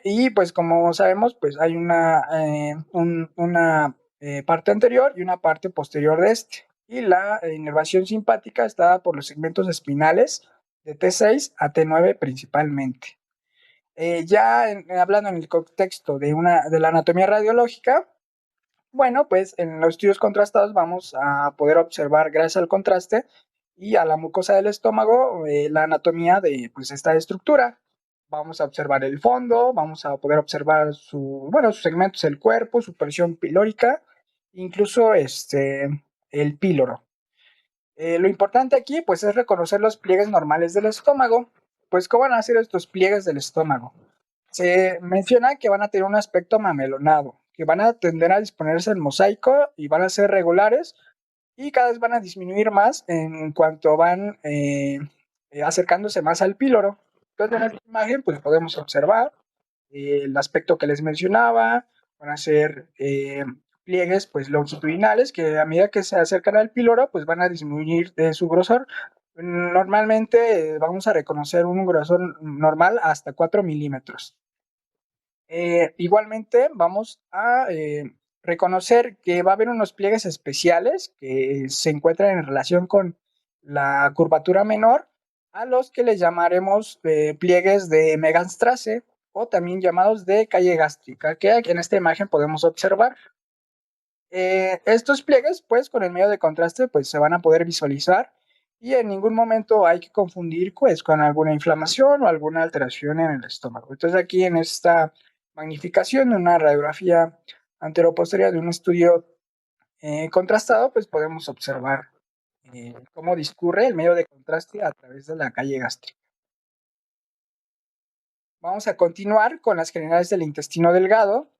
y pues como sabemos, pues hay una parte anterior y una parte posterior de este. Y la inervación simpática está dada por los segmentos espinales de T6 a T9 principalmente. Hablando en el contexto de la anatomía radiológica, bueno, pues en los estudios contrastados vamos a poder observar, gracias al contraste y a la mucosa del estómago, la anatomía de pues, esta estructura. Vamos a observar el fondo, vamos a poder observar sus segmentos del cuerpo, su presión pilórica, incluso el píloro. Lo importante aquí pues es reconocer los pliegues normales del estómago. Pues, ¿cómo van a ser estos pliegues del estómago? Se menciona que van a tener un aspecto mamelonado, que van a tender a disponerse en mosaico y van a ser regulares y cada vez van a disminuir más en cuanto van acercándose más al píloro. Entonces en esta imagen pues podemos observar el aspecto que les mencionaba, van a ser pliegues pues longitudinales que a medida que se acercan al píloro pues van a disminuir de su grosor. Normalmente vamos a reconocer un grosor normal hasta 4 milímetros. Igualmente vamos a reconocer que va a haber unos pliegues especiales que se encuentran en relación con la curvatura menor, a los que les llamaremos pliegues de Meganstrasse o también llamados de calle gástrica, que aquí en esta imagen podemos observar. Estos pliegues, pues con el medio de contraste, pues se van a poder visualizar y en ningún momento hay que confundir pues, con alguna inflamación o alguna alteración en el estómago. Entonces aquí en esta magnificación de una radiografía anteroposterior de un estudio contrastado, pues podemos observar cómo discurre el medio de contraste a través de la calle gástrica. Vamos a continuar con las generales del intestino delgado.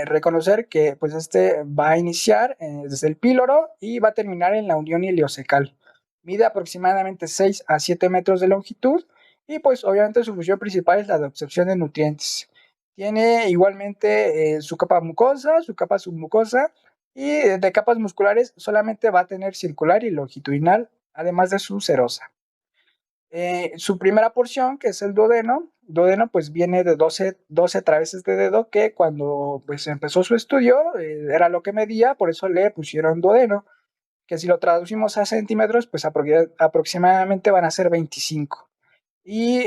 Reconocer que pues este va a iniciar desde el píloro y va a terminar en la unión ileocecal. Mide aproximadamente 6 a 7 metros de longitud y pues obviamente su función principal es la de absorción de nutrientes. Tiene igualmente su capa mucosa, su capa submucosa y de capas musculares solamente va a tener circular y longitudinal, además de su serosa. Su primera porción, que es el duodeno pues viene de 12 traveses de dedo que cuando pues empezó su estudio era lo que medía, por eso le pusieron duodeno, que si lo traducimos a centímetros, pues aproximadamente van a ser 25. Y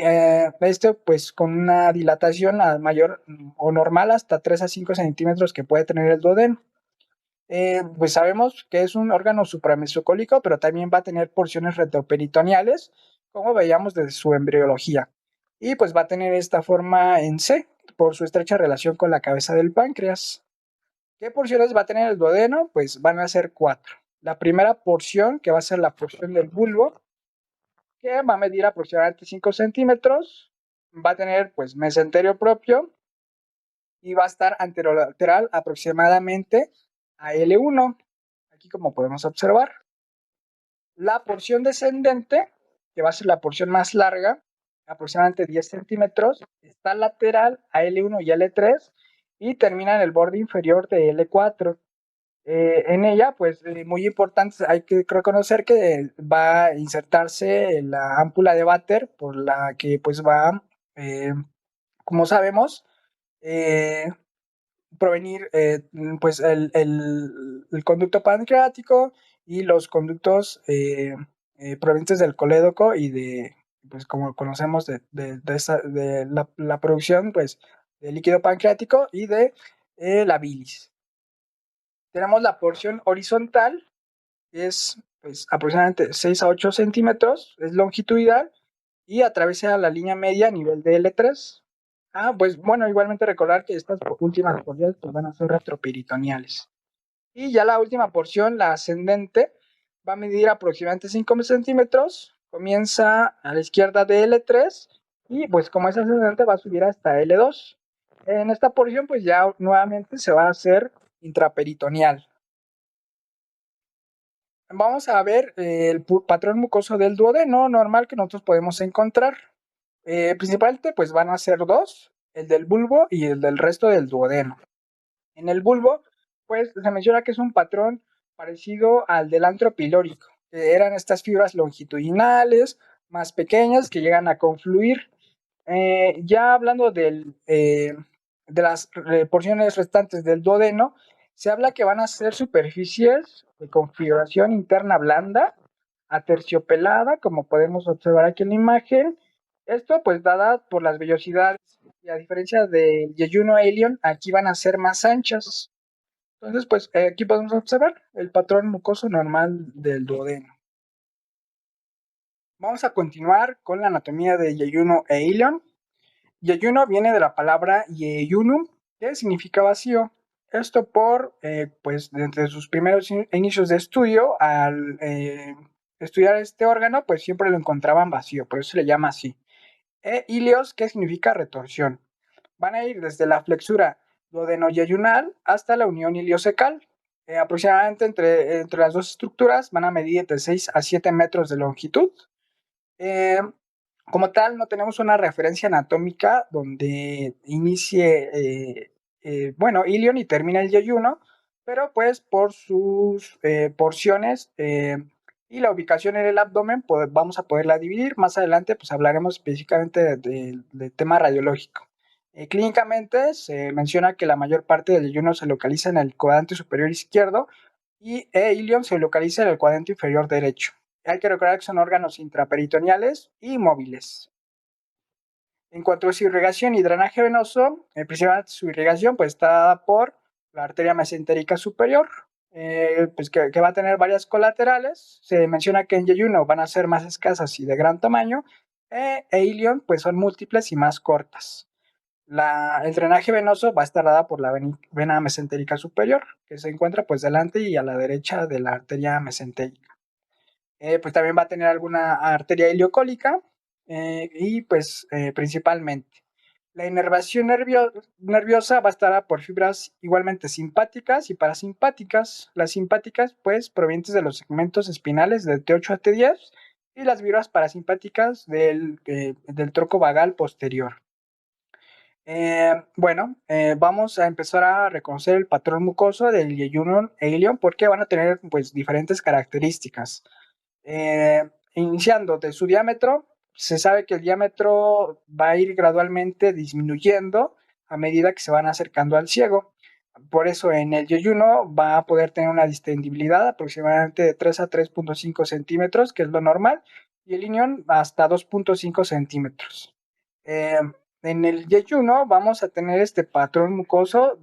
este pues con una dilatación a mayor o normal hasta 3 a 5 centímetros que puede tener el duodeno. Pues sabemos que es un órgano supramesocólico, pero también va a tener porciones retroperitoneales, como veíamos desde su embriología. Y pues va a tener esta forma en C, por su estrecha relación con la cabeza del páncreas. ¿Qué porciones va a tener el duodeno? Pues van a ser 4. La primera porción, que va a ser la porción del bulbo, que va a medir aproximadamente 5 centímetros, va a tener pues mesenterio propio y va a estar anterolateral aproximadamente a L1. Aquí como podemos observar, la porción descendente, que va a ser la porción más larga, aproximadamente 10 centímetros, está lateral a L1 y L3 y termina en el borde inferior de L4. En ella, pues muy importante, hay que reconocer que va a insertarse la ámpula de Vater, por la que pues va, como sabemos, eh, provenir pues el conducto pancreático y los conductos provenientes del colédoco y de, pues como conocemos de la producción pues de líquido pancreático y de la bilis. Tenemos la porción horizontal, que es pues aproximadamente 6 a 8 centímetros, es longitudinal y atraviesa la línea media a nivel de L3. Pues bueno, igualmente recordar que estas últimas porciones pues, van a ser retroperitoneales. Y ya la última porción, la ascendente, va a medir aproximadamente 5 centímetros, comienza a la izquierda de L3 y pues como es ascendente va a subir hasta L2. En esta porción pues ya nuevamente se va a hacer intraperitoneal. Vamos a ver el patrón mucoso del duodeno normal que nosotros podemos encontrar. Principalmente pues van a ser dos, el del bulbo y el del resto del duodeno. En el bulbo pues se menciona que es un patrón parecido al del antro pilórico, que eran estas fibras longitudinales más pequeñas que llegan a confluir. Ya hablando de las porciones restantes del duodeno, se habla que van a ser superficies de configuración interna blanda, aterciopelada, como podemos observar aquí en la imagen. Esto pues dada por las vellosidades, y a diferencia del yeyuno alien, aquí van a ser más anchas. Entonces pues aquí podemos observar el patrón mucoso normal del duodeno. Vamos a continuar con la anatomía de yeyuno e ilion. Yeyuno viene de la palabra yeyunum, que significa vacío. Esto por, pues, entre sus primeros inicios de estudio, al estudiar este órgano, pues siempre lo encontraban vacío, por eso se le llama así. Ilios, que significa retorsión. Van a ir desde la flexura duodeno-yeyunal hasta la unión iliocecal. Aproximadamente entre las dos estructuras van a medir de 6 a 7 metros de longitud. Eh, Como tal, no tenemos una referencia anatómica donde inicie, bueno, ilion y termina el yeyuno, pero pues por sus porciones y la ubicación en el abdomen, pues vamos a poderla dividir. Más adelante, pues hablaremos específicamente del tema radiológico. Clínicamente se menciona que la mayor parte del yeyuno se localiza en el cuadrante superior izquierdo y ilion se localiza en el cuadrante inferior derecho. Hay que recordar que son órganos intraperitoneales y móviles. En cuanto a su irrigación y drenaje venoso, principalmente su irrigación pues está dada por la arteria mesentérica superior. pues que va a tener varias colaterales. Se menciona que en yeyuno van a ser más escasas y de gran tamaño, e ilion pues son múltiples y más cortas. El drenaje venoso va a estar dada por la vena mesentérica superior, que se encuentra pues delante y a la derecha de la arteria mesentérica. Pues también va a tener alguna arteria iliocólica, y pues principalmente. La inervación nerviosa va a estar por fibras igualmente simpáticas y parasimpáticas. Las simpáticas, pues, provenientes de los segmentos espinales del T8 a T10, y las fibras parasimpáticas del tronco vagal posterior. Bueno, vamos a empezar a reconocer el patrón mucoso del yeyuno e ilion porque van a tener pues diferentes características. Iniciando de su diámetro, se sabe que el diámetro va a ir gradualmente disminuyendo a medida que se van acercando al ciego. Por eso en el yeyuno va a poder tener una distendibilidad aproximadamente de 3 a 3.5 centímetros, que es lo normal, y el ilion hasta 2.5 centímetros. Eh, en el yeyuno vamos a tener este patrón mucoso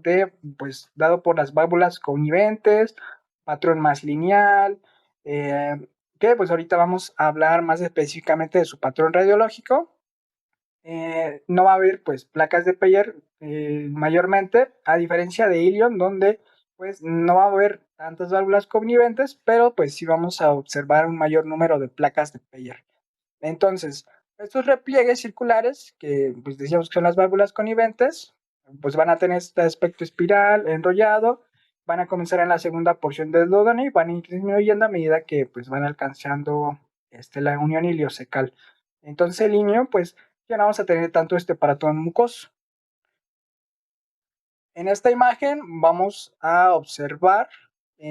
pues, dado por las válvulas coniventes, patrón más lineal, que pues ahorita vamos a hablar más específicamente de su patrón radiológico. No va a haber pues placas de Peyer mayormente, a diferencia de ilion, donde pues no va a haber tantas válvulas coniventes, pero pues sí vamos a observar un mayor número de placas de Peyer. Entonces, estos repliegues circulares, que pues decíamos que son las válvulas coniventes, pues van a tener este aspecto espiral, enrollado, van a comenzar en la segunda porción del duodeno y van a ir disminuyendo a medida que pues van alcanzando la unión iliocecal. Entonces el niño pues ya no vamos a tener tanto este paratón mucoso. En esta imagen vamos a observar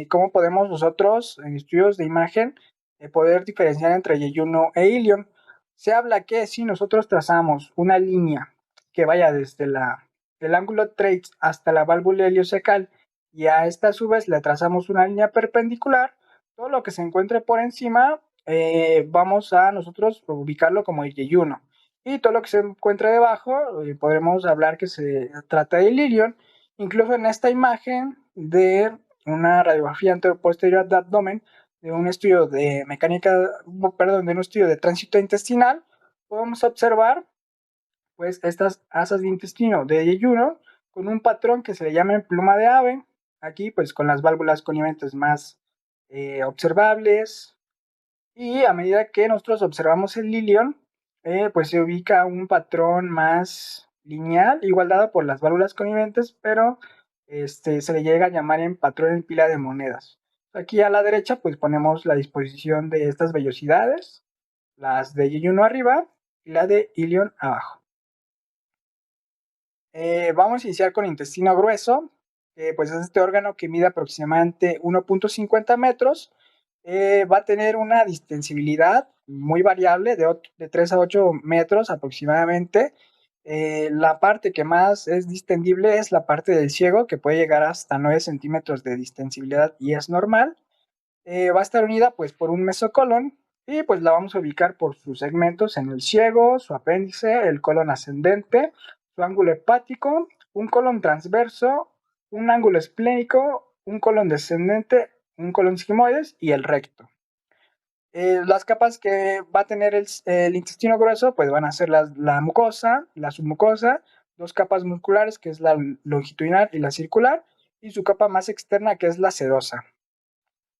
cómo podemos nosotros, en estudios de imagen, poder diferenciar entre yeyuno e ilion. Se habla que si nosotros trazamos una línea que vaya desde el ángulo trace hasta la válvula iliocecal y a esta a su vez le trazamos una línea perpendicular, todo lo que se encuentre por encima vamos a nosotros ubicarlo como el yeyuno. Y todo lo que se encuentre debajo podremos hablar que se trata del ilion. Incluso en esta imagen de una radiografía anteroposterior de abdomen, de un estudio de de un estudio de tránsito intestinal, podemos observar pues estas asas de intestino de yeyuno con un patrón que se le llama pluma de ave, aquí pues con las válvulas coniventes más observables, y a medida que nosotros observamos el ilion, pues se ubica un patrón más lineal, igual dado por las válvulas coniventes, pero se le llega a llamar en patrón en pila de monedas. Aquí a la derecha pues ponemos la disposición de estas vellosidades, las de yeyuno arriba y la de ilion abajo. Vamos a iniciar con intestino grueso, pues es este órgano que mide aproximadamente 1.50 metros. Va a tener una distensibilidad muy variable de 3 a 8 metros aproximadamente. La parte que más es distendible es la parte del ciego, que puede llegar hasta 9 centímetros de distensibilidad y es normal. Va a estar unida pues por un mesocolon y pues la vamos a ubicar por sus segmentos en el ciego, su apéndice, el colon ascendente, su ángulo hepático, un colon transverso, un ángulo esplénico, un colon descendente, un colon sigmoides y el recto. Las capas que va a tener el intestino grueso pues van a ser la mucosa, la submucosa, dos capas musculares que es la longitudinal y la circular, y su capa más externa que es la sedosa.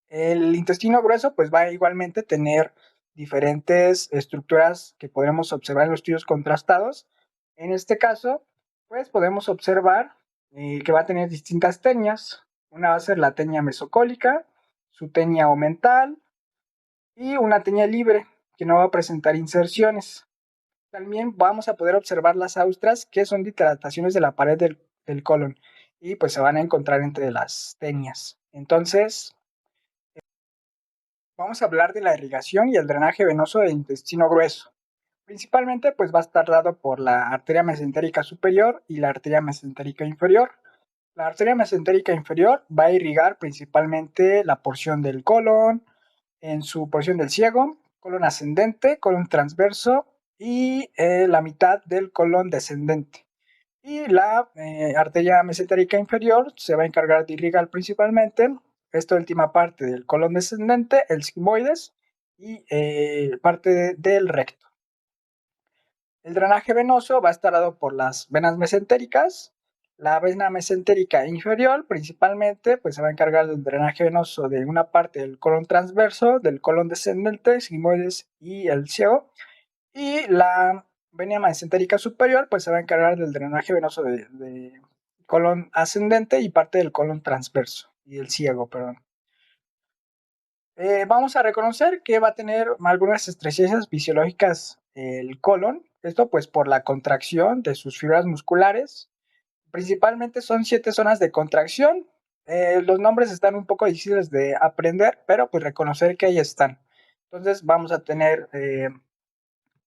El intestino grueso pues va a igualmente tener diferentes estructuras que podremos observar en los estudios contrastados. En este caso, pues podemos observar que va a tener distintas tenias. Una va a ser la tenia mesocólica, su tenia omental y una tenia libre que no va a presentar inserciones. También vamos a poder observar las austras, que son dilataciones de la pared del colon, y pues se van a encontrar entre las tenias. Entonces, vamos a hablar de la irrigación y el drenaje venoso del intestino grueso. Principalmente pues va a estar dado por la arteria mesentérica superior y la arteria mesentérica inferior. La arteria mesentérica inferior va a irrigar principalmente la porción del colon, en su porción del ciego, colon ascendente, colon transverso y la mitad del colon descendente. Y la arteria mesentérica inferior se va a encargar de irrigar principalmente esta última parte del colon descendente, el sigmoides, y del recto. El drenaje venoso va a estar dado por las venas mesentéricas. La vena mesentérica inferior, principalmente, pues se va a encargar del drenaje venoso de una parte del colon transverso, del colon descendente, sigmoides y el ciego. Y la vena mesentérica superior, pues se va a encargar del drenaje venoso de colon ascendente y parte del colon transverso y el ciego, perdón. Vamos a reconocer que va a tener algunas estrechezas fisiológicas el colon, esto pues por la contracción de sus fibras musculares. Principalmente son 7 zonas de contracción. Los nombres están un poco difíciles de aprender, pero pues reconocer que ahí están. Entonces vamos a tener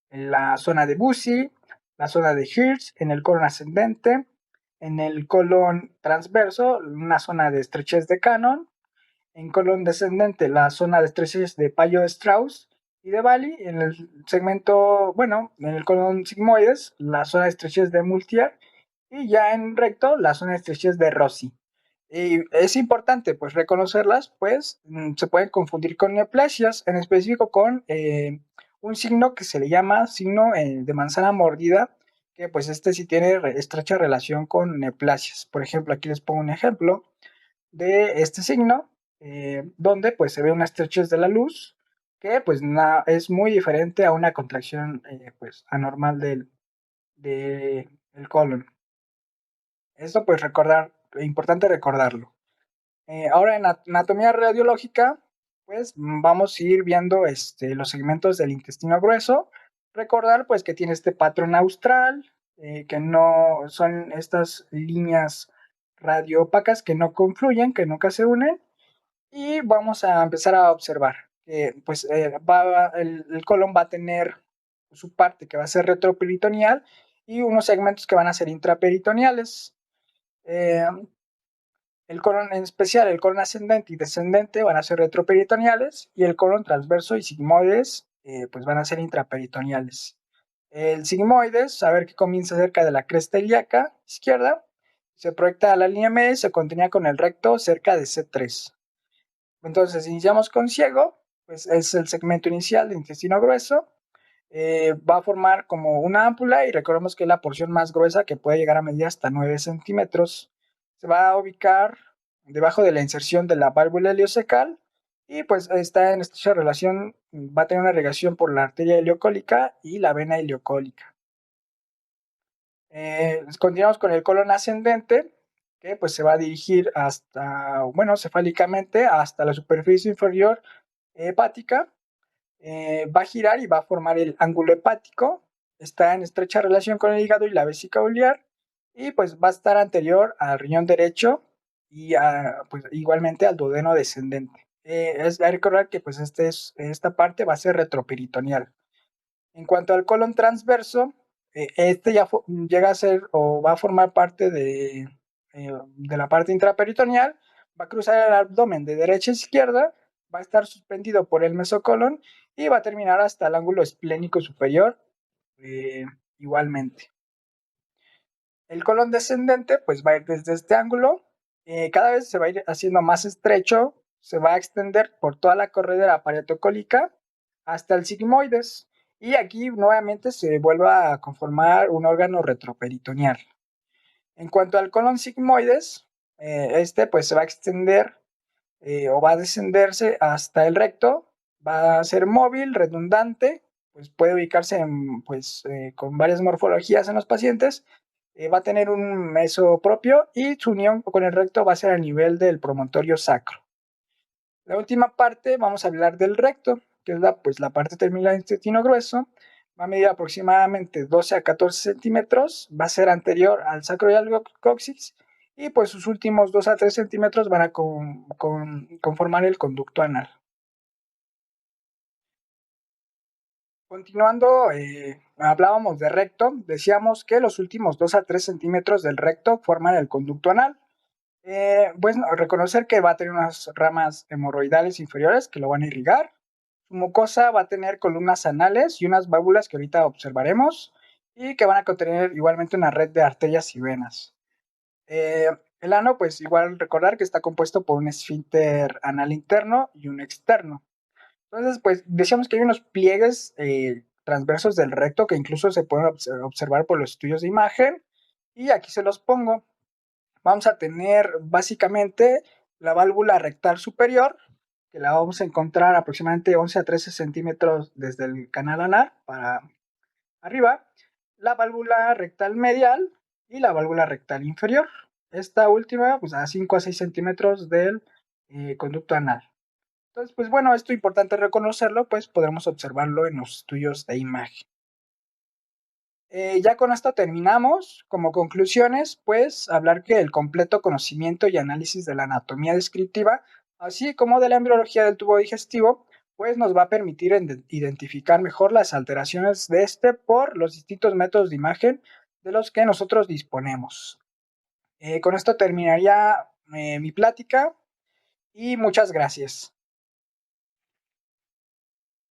la zona de Bussy, la zona de Hirsch en el colon ascendente, en el colon transverso una zona de estrechez de Cannon, en colon descendente la zona de estrechez de Payo-Strauss y de Bali, en el segmento, bueno, en el colon sigmoides la zona de estrechez de Multier y ya en recto la zona de estrechez de Rossi. Y es importante pues reconocerlas, pues se pueden confundir con neoplasias, en específico con un signo que se le llama signo de manzana mordida, que pues este sí tiene estrecha relación con neoplasias. Por ejemplo, aquí les pongo un ejemplo de este signo, donde pues se ve una estrechez de la luz, que pues es muy diferente a una contracción pues anormal del colon. Esto pues importante recordarlo. Ahora en anatomía radiológica, pues vamos a ir viendo los segmentos del intestino grueso. Recordar pues que tiene este patrón austral, que no son estas líneas radioopacas que no confluyen, que nunca se unen. Y vamos a empezar a observar que pues el colon va a tener su parte que va a ser retroperitoneal y unos segmentos que van a ser intraperitoneales. Eh, el colon en especial, el colon ascendente y descendente van a ser retroperitoneales y el colon transverso y sigmoides pues van a ser intraperitoneales. El sigmoides, saber que comienza cerca de la cresta ilíaca izquierda, se proyecta a la línea media y se continúa con el recto cerca de C3. Entonces iniciamos con ciego, pues es el segmento inicial del intestino grueso, va a formar como una ámpula y recordemos que es la porción más gruesa que puede llegar a medir hasta 9 centímetros. Se va a ubicar debajo de la inserción de la válvula ileocecal y pues está en estrecha relación, va a tener una irrigación por la arteria ileocólica y la vena ileocólica. Continuamos con el colon ascendente, que pues se va a dirigir hasta, bueno, cefálicamente hasta la superficie inferior hepática, va a girar y va a formar el ángulo hepático, está en estrecha relación con el hígado y la vesícula biliar y pues va a estar anterior al riñón derecho y pues, igualmente al duodeno descendente. Es hay que recordar que pues esta parte va a ser retroperitoneal. En cuanto al colon transverso, este ya llega a ser o va a formar parte de la parte intraperitoneal, va a cruzar el abdomen de derecha a izquierda, va a estar suspendido por el mesocolon y va a terminar hasta el ángulo esplénico superior igualmente. El colon descendente pues va a ir desde este ángulo, cada vez se va a ir haciendo más estrecho, se va a extender por toda la corredera parietocólica hasta el sigmoides y aquí nuevamente se vuelve a conformar un órgano retroperitoneal. En cuanto al colon sigmoides, este pues se va a extender o va a descenderse hasta el recto, va a ser móvil, redundante, pues puede ubicarse con varias morfologías en los pacientes, va a tener un meso propio y su unión con el recto va a ser a nivel del promontorio sacro. La última parte, vamos a hablar del recto, que es la parte terminal del intestino grueso, va a medir aproximadamente 12 a 14 centímetros, va a ser anterior al sacro y al cóccix y pues sus últimos 2 a 3 centímetros van a conformar el conducto anal. Continuando, hablábamos de recto, decíamos que los últimos 2 a 3 centímetros del recto forman el conducto anal. Bueno, reconocer que va a tener unas ramas hemorroidales inferiores que lo van a irrigar. Su mucosa va a tener columnas anales y unas válvulas que ahorita observaremos y que van a contener igualmente una red de arterias y venas. El ano, pues igual recordar que está compuesto por un esfínter anal interno y un externo. Entonces, pues decíamos que hay unos pliegues transversos del recto que incluso se pueden observar por los estudios de imagen. Y aquí se los pongo. Vamos a tener básicamente la válvula rectal superior, que la vamos a encontrar aproximadamente 11 a 13 centímetros desde el canal anal para arriba, la válvula rectal medial y la válvula rectal inferior. Esta última, pues a 5 a 6 centímetros del conducto anal. Entonces, pues bueno, esto es importante reconocerlo, pues podremos observarlo en los estudios de imagen. Ya con esto terminamos. Como conclusiones, pues hablar que el completo conocimiento y análisis de la anatomía descriptiva, así como de la embriología del tubo digestivo, pues nos va a permitir identificar mejor las alteraciones de este por los distintos métodos de imagen de los que nosotros disponemos. Con esto terminaría mi plática y muchas gracias.